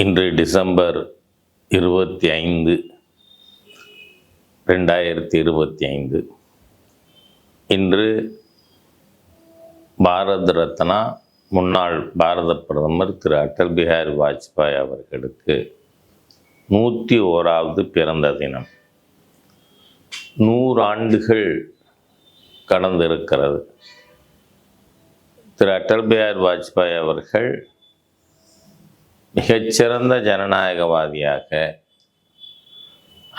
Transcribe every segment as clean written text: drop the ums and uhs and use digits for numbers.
இன்று டிசம்பர் 25, 2025. இன்று பாரத ரத்னா முன்னாள் பாரத பிரதமர் திரு அடல் பிஹாரி வாஜ்பாய் அவர்களுக்கு 101வது பிறந்த தினம். 100 ஆண்டுகள் கடந்திருக்கிறது. திரு அடல் பிஹாரி வாஜ்பாய் அவர்கள் மிகச்சிறந்த ஜனநாயகவாதியாக,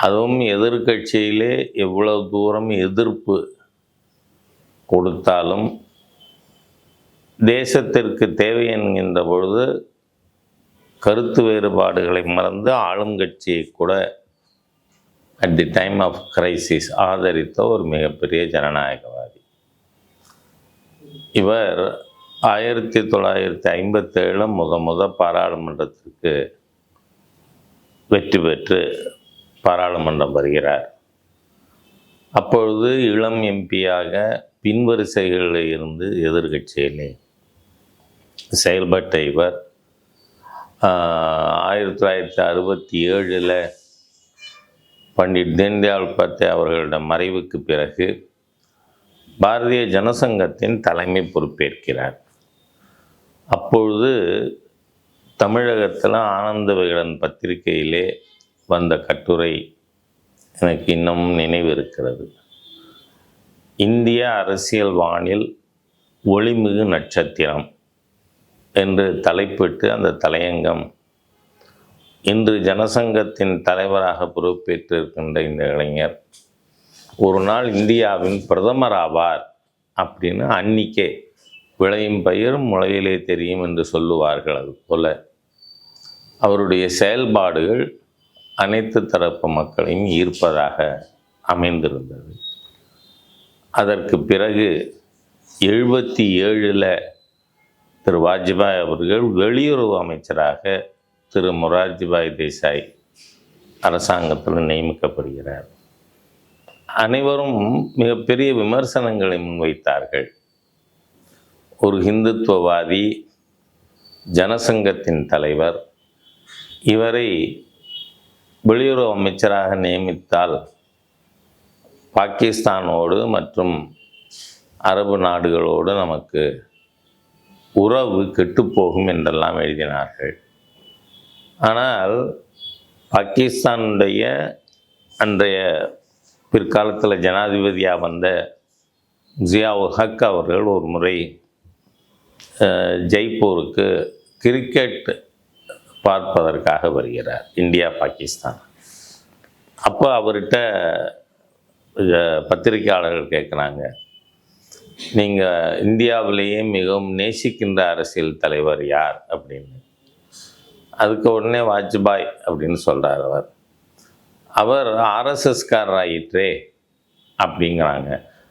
அதுவும் எதிர்கட்சியிலே எவ்வளவு தூரம் எதிர்ப்பு கொடுத்தாலும் தேசத்திற்கு தேவை என்கின்ற பொழுது கருத்து வேறுபாடுகளை மறந்து ஆளும் கட்சியை கூட at the time of crisis ஆதரித்த ஒரு மிகப்பெரிய ஜனநாயகவாதி. இவர் 1957 முத பாராளுமன்றத்திற்கு வெற்றி பெற்று பாராளுமன்றம் வருகிறார். அப்பொழுது இளம் எம்பியாக பின்வரிசைகளில் இருந்து எதிர்கட்சியிலே செயல்பட்ட இவர் 1967 பண்டிட் தீன்தயாள் உபாத்யாயா அவர்களிடம் மறைவுக்கு பிறகு பாரதிய ஜனசங்கத்தின் தலைமை பொறுப்பேற்கிறார். அப்பொழுது தமிழகத்தில் ஆனந்த விகடன் பத்திரிகையிலே வந்த கட்டுரை எனக்கு இன்னமும் நினைவு இருக்கிறது. இந்திய அரசியல் வானில் ஒளிமிகு நட்சத்திரம் என்று தலைப்பிட்டு அந்த தலையங்கம் இன்று ஜனசங்கத்தின் தலைவராக பொறுப்பேற்றிருக்கின்ற இந்த இளைஞர் ஒரு நாள் இந்தியாவின் பிரதமர் ஆவார் அப்படின்னு அன்னிக்கே விளையும் பயிர் முளையிலே தெரியும் என்று சொல்லுவார்கள். அது போல அவருடைய செயல்பாடுகள் அனைத்து தரப்பு மக்களையும் ஈர்ப்பதாக அமைந்திருந்தது. அதற்கு பிறகு 77 திரு வாஜ்பாய் அவர்கள் வெளியுறவு அமைச்சராக திரு மொரார்ஜிபாய் தேசாய் அரசாங்கத்தில் நியமிக்கப்படுகிறார். அனைவரும் மிகப்பெரிய விமர்சனங்களை முன்வைத்தார்கள். ஒரு இந்துத்துவவாதி, ஜனசங்கத்தின் தலைவர், இவரை வெளியுறவு அமைச்சராக நியமித்தால் பாகிஸ்தானோடு மற்றும் அரபு நாடுகளோடு நமக்கு உறவு கெட்டுப்போகும் என்றெல்லாம் எழுதினார்கள். ஆனால் பாகிஸ்தானுடைய அன்றைய பிற்காலத்தில் ஜனாதிபதியாக வந்த ஜியாவுல் ஹக் அவர்கள் ஒரு முறை ஜெய்ப்பூருக்கு கிரிக்கெட் பார்ப்பதற்காக வருகிறார், இந்தியா பாகிஸ்தான். அப்போ அவர்கிட்ட பத்திரிகையாளர்கள் கேட்குறாங்க, நீங்கள் இந்தியாவிலேயே மிகவும் நேசிக்கின்ற அரசியல் தலைவர் யார் அப்படின்னு. அதுக்கு உடனே வாஜ்பாய் அப்படின்னு சொல்கிறார். அவர் ஆர்எஸ்எஸ்காரர் ஆயிற்றே அப்படிங்கிறாங்க.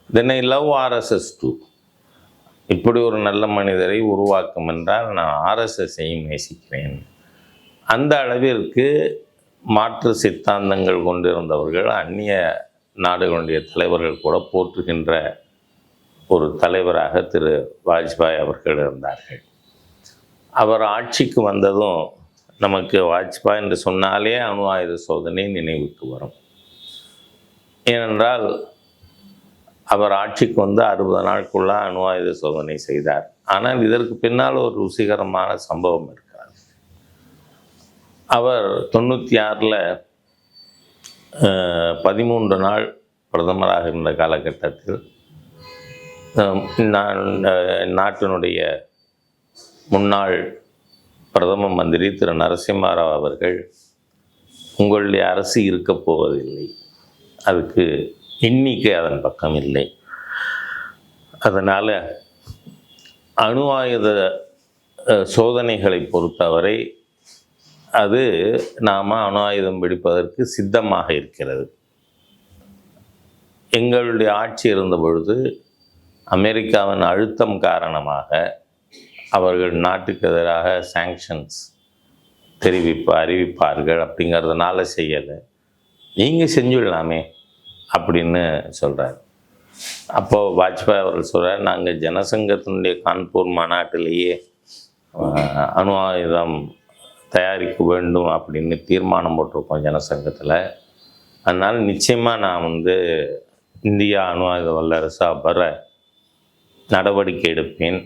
தென் ஐ லவ் ஆர்எஸ்எஸ் டூ. இப்படி ஒரு நல்ல மனிதரை உருவாக்கும் என்றால் நான் ஆர்எஸ்எஸ்ஸையும் நேசிக்கிறேன். அந்த அளவிற்கு மாற்று சித்தாந்தங்கள் கொண்டிருந்தவர்கள் அந்நிய நாடுகளுடைய தலைவர்கள் கூட போற்றுகின்ற ஒரு தலைவராக திரு வாஜ்பாய் அவர்கள் இருந்தார்கள். அவர் ஆட்சிக்கு வந்ததும் நமக்கு வாஜ்பாய் என்று சொன்னாலே அணு ஆயுத சோதனை நினைவுக்கு வரும். ஏனென்றால் அவர் ஆட்சிக்கு வந்து 60 நாட்குள்ள அணு ஆயுத சோதனை செய்தார். ஆனால் இதற்கு பின்னால் ஒரு ருசிகரமான சம்பவம் இருக்கிறார். அவர் 96 13 நாள் பிரதமராக இருந்த காலகட்டத்தில் நாட்டினுடைய முன்னாள் பிரதம மந்திரி திரு நரசிம்மராவ் அவர்கள், உங்களுடைய அரசு இருக்கப் போவதில்லை, அதுக்கு எண்ணிக்கை அதன் பக்கம் இல்லை, அதனால் அணு ஆயுத சோதனைகளை பொறுத்தவரை அது நாம் அணு ஆயுதம் வெடிப்பதற்கு சித்தமாக இருக்கிறது. எங்களுடைய ஆட்சி இருந்த பொழுது அமெரிக்காவின் அழுத்தம் காரணமாக அவர்கள் நாட்டுக்கு எதிராக சாங்ஷன்ஸ் அறிவிப்பார்கள், அப்படிங்கிறதுனால செய்யலை, நீங்கள் செஞ்சுடலாமே அப்படின்னு சொல்கிறார். அப்போது வாஜ்பாய் அவர்கள் சொல்கிறார், நாங்கள் ஜனசங்கத்தினுடைய கான்பூர் மாநாட்டிலேயே அணு ஆயுதம் தயாரிக்க வேண்டும் அப்படின்னு தீர்மானம் போட்டிருக்கோம் ஜனசங்கத்தில். அதனால் நிச்சயமாக நான் இந்தியா அணு ஆயுத வல்லரசாக வர நடவடிக்கை எடுப்பேன்.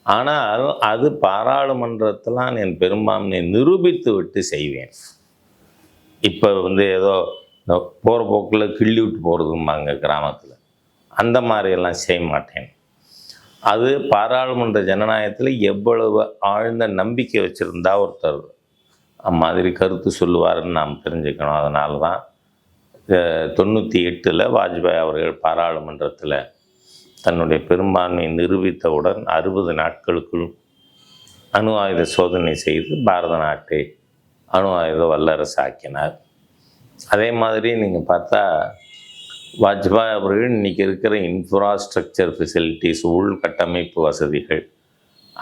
ஆனால் அது பாராளுமன்றத்தில் என் பெரும்பான்மையை நிரூபித்து விட்டு செய்வேன். இப்போ ஏதோ போகிற போக்கில் கிள்ளி விட்டு போகிறதும்பாங்க கிராமத்தில், அந்த மாதிரியெல்லாம் செய்ய மாட்டேன். அது பாராளுமன்ற ஜனநாயகத்தில் எவ்வளவு ஆழ்ந்த நம்பிக்கை வச்சுருந்தா ஒருத்தர் மாதிரி கருத்து சொல்லுவாருன்னு நாம் தெரிஞ்சுக்கணும். அதனால தான் 98 வாஜ்பாய் அவர்கள் பாராளுமன்றத்தில் தன்னுடைய பெரும்பான்மையை நிரூபித்தவுடன் 60 நாட்களுக்குள் அணு ஆயுத சோதனை செய்து பாரத நாட்டை அணு ஆயுத வல்லரசு ஆக்கினார். அதே மாதிரி நீங்கள் பார்த்தா வாஜ்பாய் அவர்கள் இன்றைக்கி இருக்கிற இன்ஃப்ராஸ்ட்ரக்சர் ஃபெசிலிட்டிஸ், உள்கட்டமைப்பு வசதிகள்,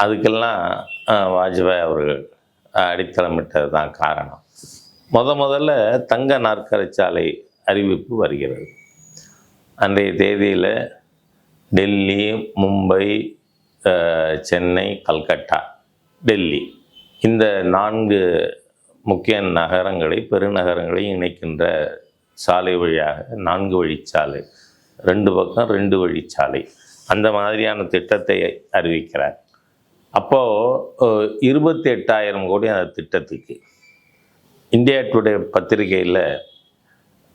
அதுக்கெல்லாம் வாஜ்பாய் அவர்கள் அடித்தளமிட்டது தான் காரணம். முதல்ல தங்க நாற்கரச்சாலை அறிவிப்பு வருகிறது. அன்றைய தேதியில் டெல்லி, மும்பை, சென்னை, கல்கட்டா, டெல்லி, இந்த 4 முக்கிய நகரங்களை, பெருநகரங்களை இணைக்கின்ற சாலை வழியாக 4 வழிச்சாலை, 2 பக்கம் 2 வழிச்சாலை, அந்த மாதிரியான திட்டத்தை அறிவிக்கிறார். அப்போது 28,000 கோடி அந்த திட்டத்துக்கு. இந்தியா டுடே பத்திரிகையில்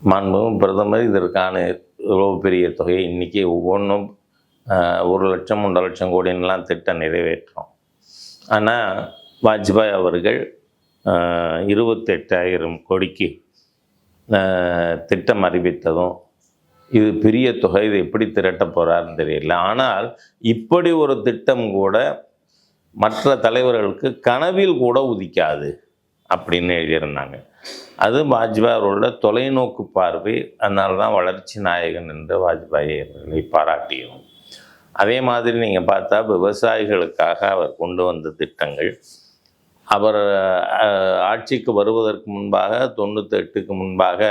மாண்புமிகு பிரதமர் இதற்கான இவ்வளோ பெரிய தொகை, இன்றைக்கி ஒவ்வொன்றும் 1 லட்சம் 1.5 லட்சம் கோடின்லாம் திட்டம் நிறைவேற்றோம். ஆனால் வாஜ்பாய் அவர்கள் 28,000 கோடிக்கு திட்டம் அறிவித்ததும், இது பெரிய தொகை, இது எப்படி திரட்ட போகிறாருன்னு தெரியல. ஆனால் இப்படி ஒரு திட்டம் கூட மற்ற தலைவர்களுக்கு கனவில் கூட உதிக்காது அப்படின்னு எழுதியிருந்தாங்க. அது வாஜ்பாய் அவர்களோட தொலைநோக்கு பார்வை. அதனால தான் வளர்ச்சி நாயகன் என்று வாஜ்பாய் அவர்களை பாராட்டியும். அதே மாதிரி நீங்கள் பார்த்தா விவசாயிகளுக்காக அவர் கொண்டு வந்த திட்டங்கள், அவர் ஆட்சிக்கு வருவதற்கு முன்பாக 98க்கு முன்பாக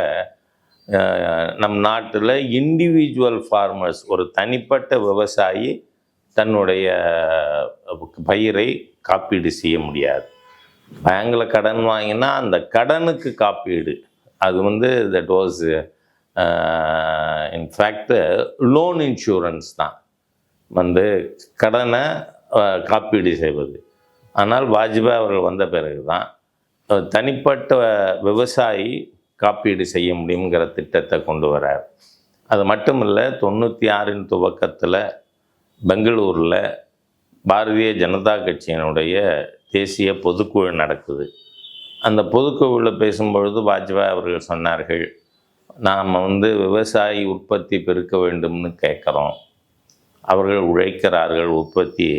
நம் நாட்டில் இண்டிவிஜுவல் ஃபார்மர்ஸ், ஒரு தனிப்பட்ட விவசாயி தன்னுடைய பயிரை காப்பீடு செய்ய முடியாது. பேங்கில் கடன் வாங்கினா அந்த கடனுக்கு காப்பீடு, அது that was in fact loan insurance தான், கடனை காப்பீடு செய்வது. ஆனால் வாஜ்பாய் அவர்கள் வந்த பிறகு தான் தனிப்பட்ட விவசாயி காப்பீடு செய்ய முடியுங்கிற திட்டத்தை கொண்டு வரார். அது மட்டும் இல்லை, 96 துவக்கத்தில் பெங்களூரில் பாரதிய ஜனதா கட்சியினுடைய தேசிய பொதுக்குழு நடக்குது. அந்த பொதுக்குழுவில் பேசும்பொழுது வாஜ்பாய் அவர்கள் சொன்னார்கள், நாம் விவசாயி உற்பத்தி பெருக்க வேண்டும்னு கேட்குறோம், அவர்கள் உழைக்கிறார்கள், உற்பத்தி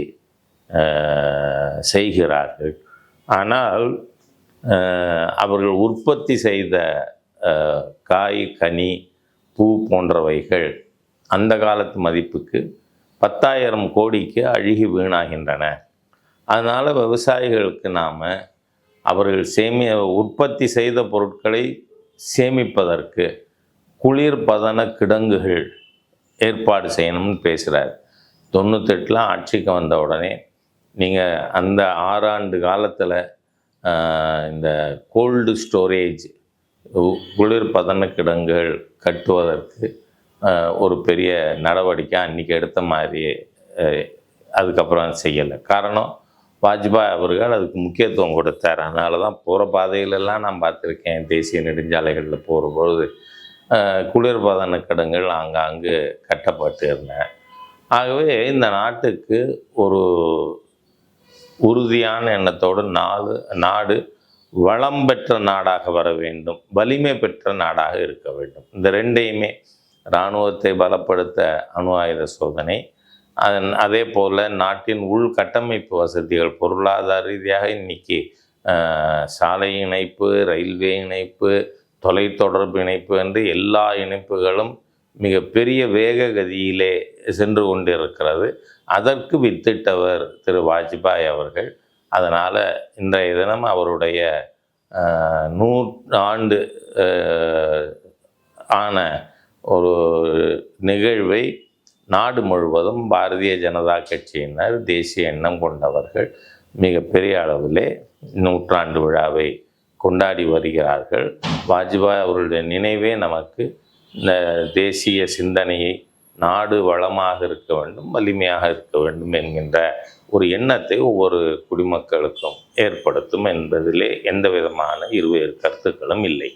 செய்கிறார்கள், ஆனால் அவர்கள் உற்பத்தி செய்த காய், கனி, பூ போன்றவைகள் அந்த காலத்து மதிப்புக்கு 10,000 கோடிக்கு அழுகி வீணாகின்றன. அதனால் விவசாயிகளுக்கு நாம் அவர்கள் உற்பத்தி செய்த பொருட்களை சேமிப்பதற்கு குளிர்பதன கிடங்குகள் ஏற்பாடு செய்யணும்னு பேசுகிறார். 98 ஆட்சிக்கு வந்த உடனே நீங்கள் அந்த 6 ஆண்டு காலத்தில் இந்த கோல்டு ஸ்டோரேஜ், குளிர்பதன கிடங்குகள் கட்டுவதற்கு ஒரு பெரிய நடவடிக்கை அன்றைக்கி எடுத்த மாதிரியே அதுக்கப்புறம் செய்யலை. காரணம், வாஜ்பாய் அவர்கள் அதுக்கு முக்கியத்துவம் கொடுத்தார். அதனால தான் போகிற பாதையிலெல்லாம் நான் பார்த்துருக்கேன், தேசிய நெடுஞ்சாலைகளில் போகிறபொழுது குளிர்பதன கிடங்குகள் ஆங்காங்கு கட்டப்பட்டு இருந்தேன். ஆகவே இந்த நாட்டுக்கு ஒரு உறுதியான எண்ணத்தோடு நாடு வளம் பெற்ற நாடாக வர வேண்டும், வலிமை பெற்ற நாடாக இருக்க வேண்டும். இந்த ரெண்டையுமே, இராணுவத்தை பலப்படுத்த அணு ஆயுத சோதனை, அதே போல் நாட்டின் உள்கட்டமைப்பு வசதிகள், பொருளாதார ரீதியாக இன்றைக்கி சாலை இணைப்பு, ரயில்வே இணைப்பு, தொலைத்தொடர்பு இணைப்பு என்று எல்லா இணைப்புகளும் மிகப்பெரிய வேக கதியிலே சென்று கொண்டிருக்கிறது. அதற்கு வித்திட்டவர் திரு வாஜ்பாய் அவர்கள். அதனால் இன்றைய தினம் அவருடைய 100 ஆண்டு ஆன ஒரு நிகழ்வை நாடு முழுவதும் பாரதிய ஜனதா கட்சியினர், தேசிய எண்ணம் கொண்டவர்கள் மிகப்பெரிய அளவிலே நூற்றாண்டு விழாவை கொண்டாடி வருகிறார்கள். வாஜ்பாய் அவர்களுடைய நினைவே நமக்கு இந்த தேசிய சிந்தனையை, நாடு வளமாக இருக்க வேண்டும், வலிமையாக இருக்க வேண்டும் என்கின்ற ஒரு எண்ணத்தை ஒவ்வொரு குடிமக்களுக்கும் ஏற்படுத்தும் என்பதிலே எந்த விதமான இருவேறு கருத்துக்களும் இல்லை.